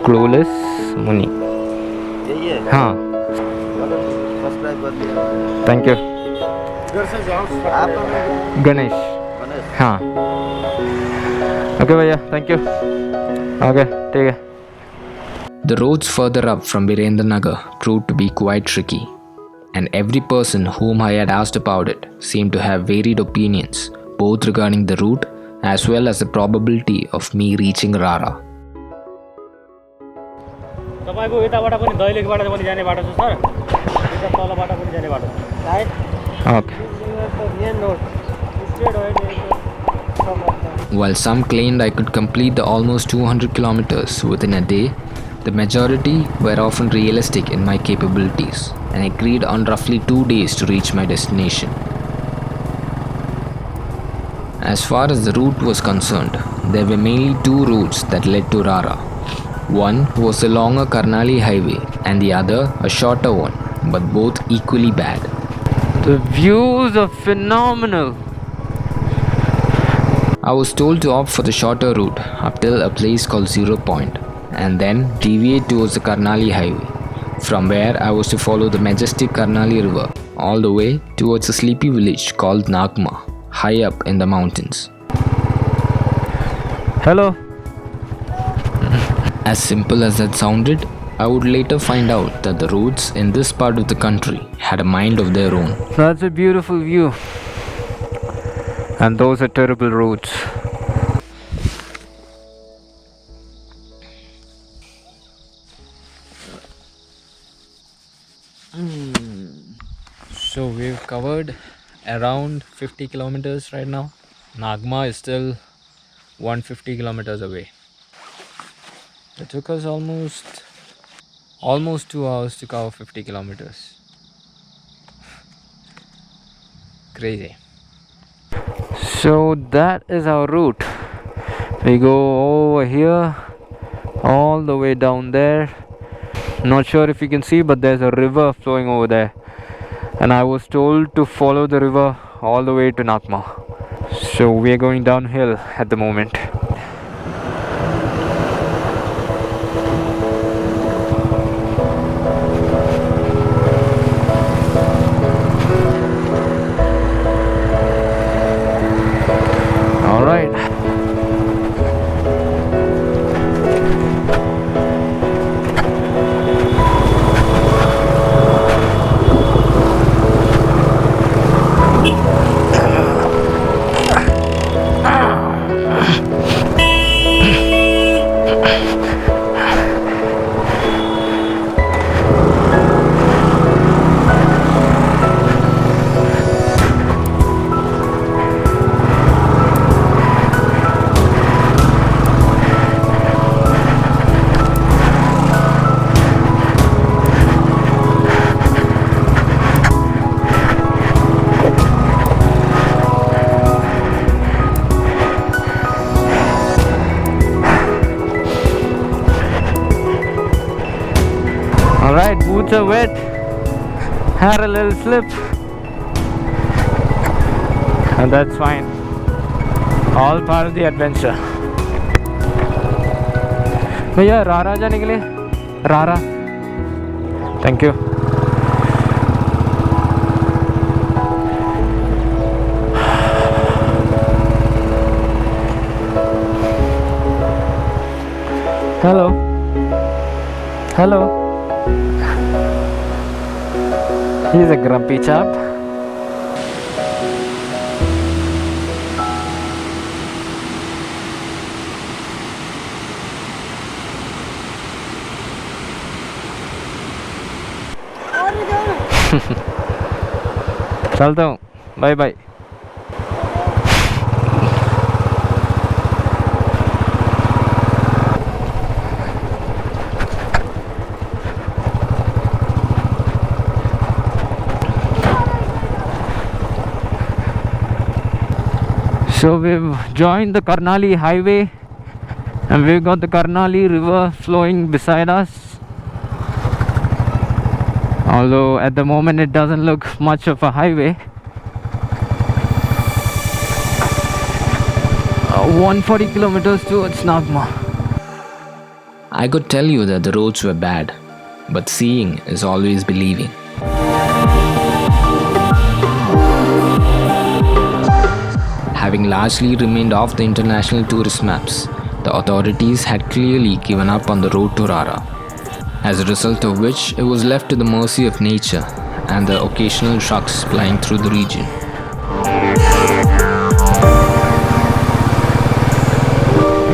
Clueless Muni. हाँ thank you Ganesh हाँ okay भैया थैंक यू ओके ठीक है. The roads further up from Virendranagar proved to be quite tricky, and every person whom I had asked about it seemed to have varied opinions, both regarding the route as well as the probability of me reaching Rara. तपाईको यताबाट पनि दैलेखबाट पनि जाने बाटो छ sir, यता तलबाट पनि जाने बाटो छ right. Okay. Main road straight While some claimed I could complete the almost 200 kilometers within a day, the majority were often realistic in my capabilities and agreed on roughly 2 days to reach my destination. As far as the route was concerned, there were mainly 2 routes that led to Rara. One was the longer Karnali highway and the other a shorter one, but both equally bad. The views are phenomenal. I was told to opt for the shorter route up till a place called 0 Point and then deviate towards the Karnali highway, from where I was to follow the majestic Karnali river all the way towards a sleepy village called Nagma, high up in the mountains. Hello. As simple as that sounded, I would later find out that the roads in this part of the country had a mind of their own. That's a beautiful view. And those are terrible roads. So we've covered around 50 kilometers right now. Nagma is still 150 kilometers away. It took us almost 2 hours to cover 50 kilometers. Crazy. So that is our route. We go over here all the way down there. Not sure if you can see, but there's a river flowing over there, and I was told to follow the river all the way to Nagma. So we are going downhill at the moment. All right. Alright, boots are wet. Had a little slip. And that's fine. All part of the adventure. भैया रारा जाने के लिए रारा thank you. Hello hello. He's a grumpy chap. चलता हूँ. Bye bye. So we've joined the Karnali highway and we've got the Karnali river flowing beside us. Although at the moment it doesn't look much of a highway. 140 kilometers towards Nagma. I could tell you that the roads were bad, but seeing is always believing. Having largely remained off the international tourist maps, the authorities had clearly given up on the road to Rara, as a result of which it was left to the mercy of nature and the occasional trucks plying through the region.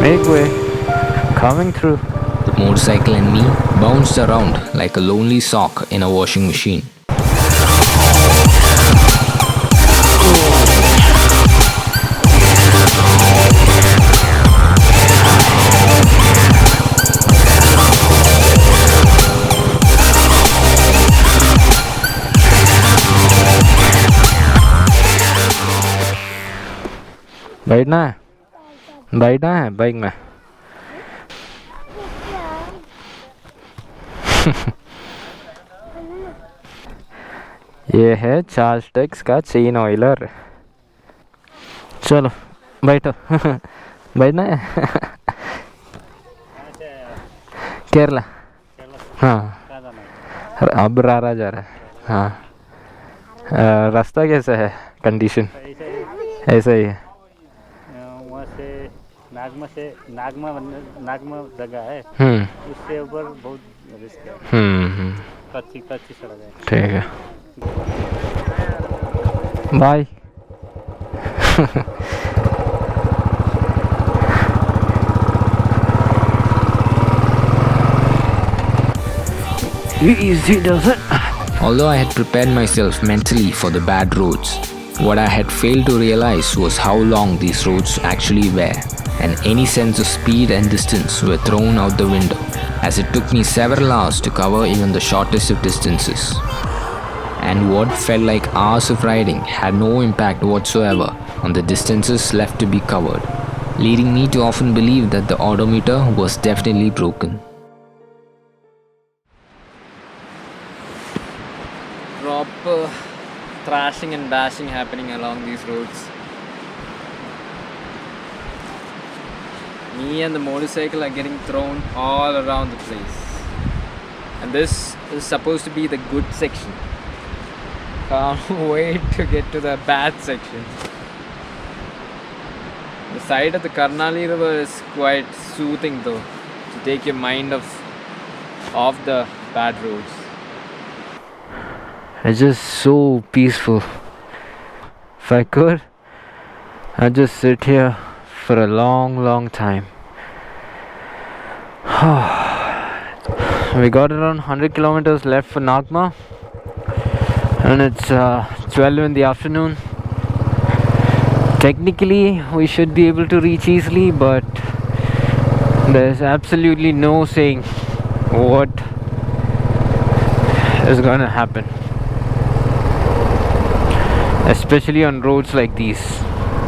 Make way. Coming through. The motorcycle and me bounced around like a lonely sock in a washing machine. बैठना है bike में. ये है charge takes का chain Euler. चलो बैठो. बैठना है. केरला. हाँ अब रारा जा रहा है. हाँ रास्ता कैसा है? कंडीशन ऐसा ही है. वहाँ से नागमा जगह है. उससे ऊपर बहुत रिस्क है. कच्ची सड़क है. ठीक है. Bye. Easy does it. Although I had prepared myself mentally for the bad roads, what I had failed to realize was how long these roads actually were, and any sense of speed and distance were thrown out the window, as it took me several hours to cover even the shortest of distances. And what felt like hours of riding had no impact whatsoever on the distances left to be covered, leading me to often believe that the odometer was definitely broken. Proper thrashing and bashing happening along these roads. Me and the motorcycle are getting thrown all around the place. And this is supposed to be the good section. Can't wait to get to the bad section. The side of the Karnali river is quite soothing though, to take your mind off the bad roads. It's just so peaceful. If I could, I'd just sit here for a long time. We got around 100 kilometers left for Nagma, and it's 12 in the afternoon. Technically, we should be able to reach easily, but there's absolutely no saying what is gonna happen, especially on roads like these.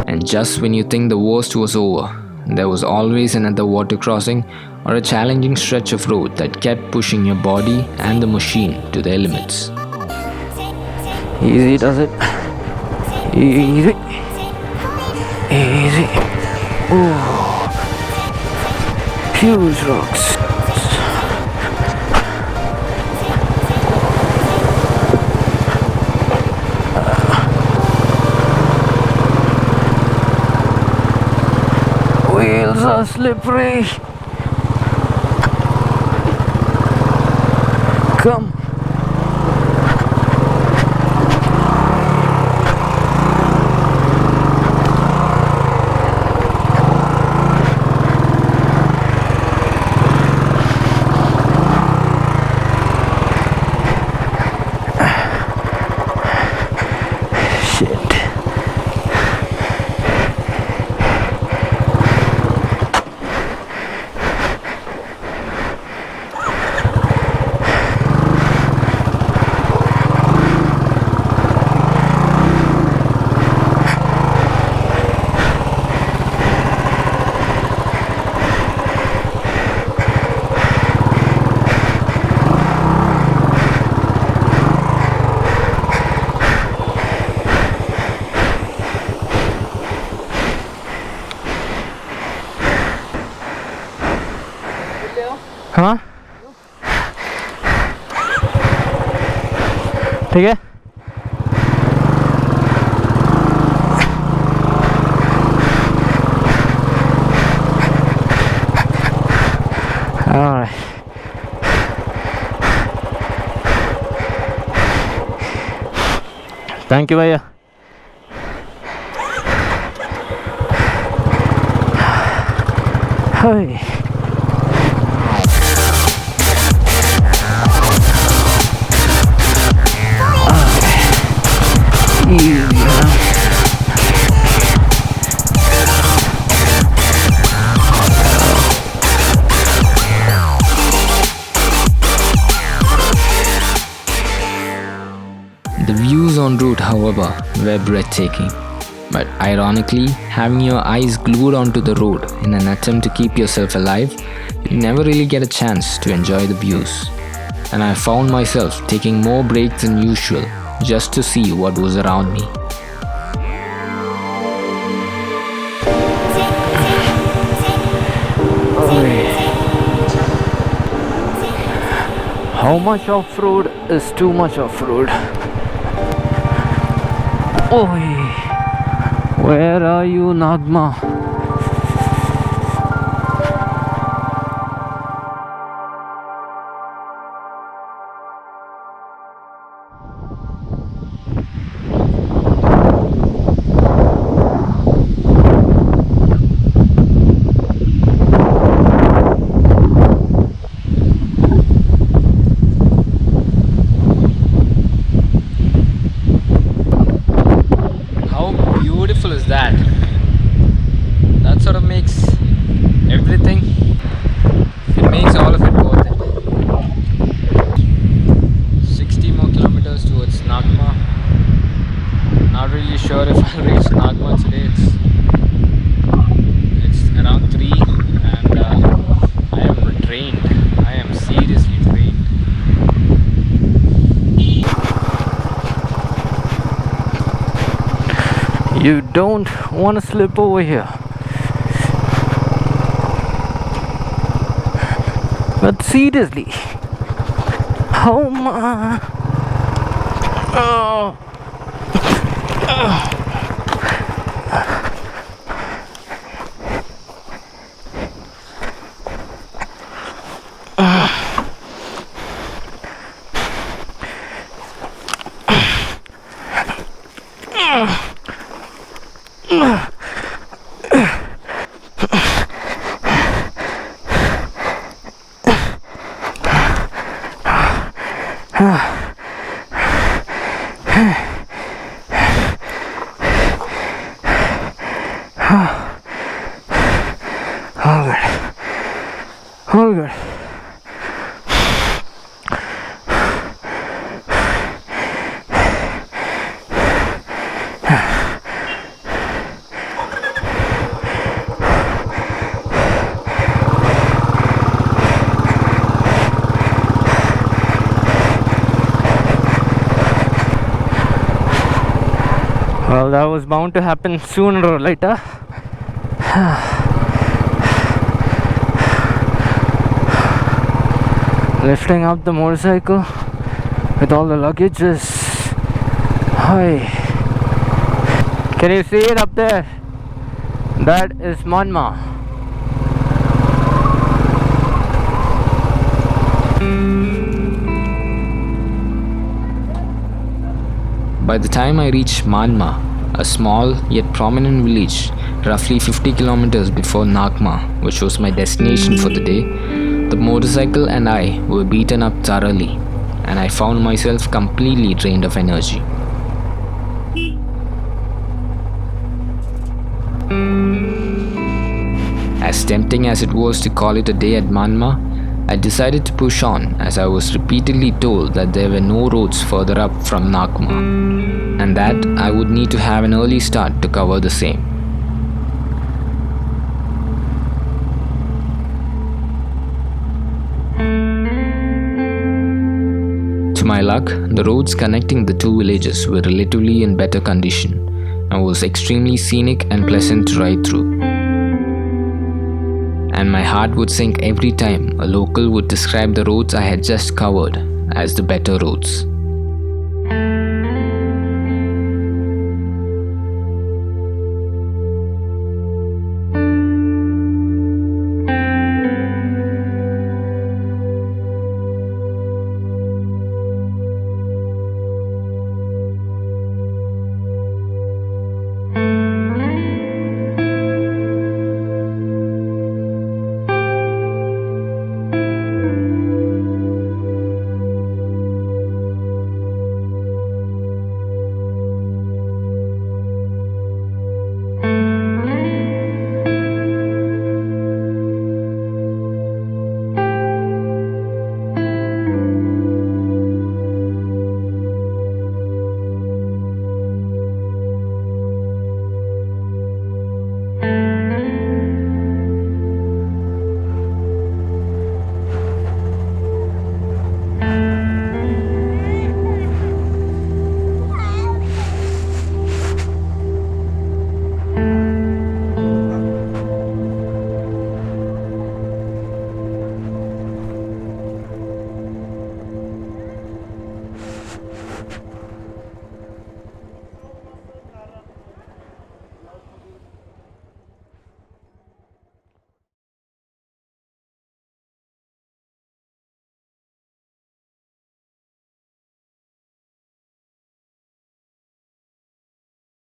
And just when you think the worst was over, there was always another water crossing or a challenging stretch of road that kept pushing your body and the machine to their limits. Easy does it. Easy. Easy. Oh, huge rocks. Wheels are slippery. Come. हाँ ठीक है. Alright. Thank you भैया. Hey. The views en route, however, were breathtaking. But ironically, having your eyes glued onto the road in an attempt to keep yourself alive, you never really get a chance to enjoy the views. And I found myself taking more breaks than usual just to see what was around me. How much off-road is too much off-road? Oi, where are you, Nagma? Beautiful is that? That sort of makes everything, it makes all of it worth it. 60 more kilometers towards Nagma. Not really sure if I'll reach Nagma today. It's around 3 and I am drained. I am seriously drained. You don't want to slip over here. But seriously, how much? Oh. All good. Well, that was bound to happen sooner or later. Lifting up the motorcycle with all the luggage is high. Can you see it up there? That is Nagma. By the time I reached Nagma, a small yet prominent village roughly 50 kilometers before Nagma, which was my destination for the day, the motorcycle and I were beaten up thoroughly, and I found myself completely drained of energy. As tempting as it was to call it a day at Nagma, I decided to push on as I was repeatedly told that there were no roads further up from Nagma, and that I would need to have an early start to cover the same. To my luck, the roads connecting the two villages were relatively in better condition and was extremely scenic and pleasant to ride through. and my heart would sink every time a local would describe the roads I had just covered as the better roads.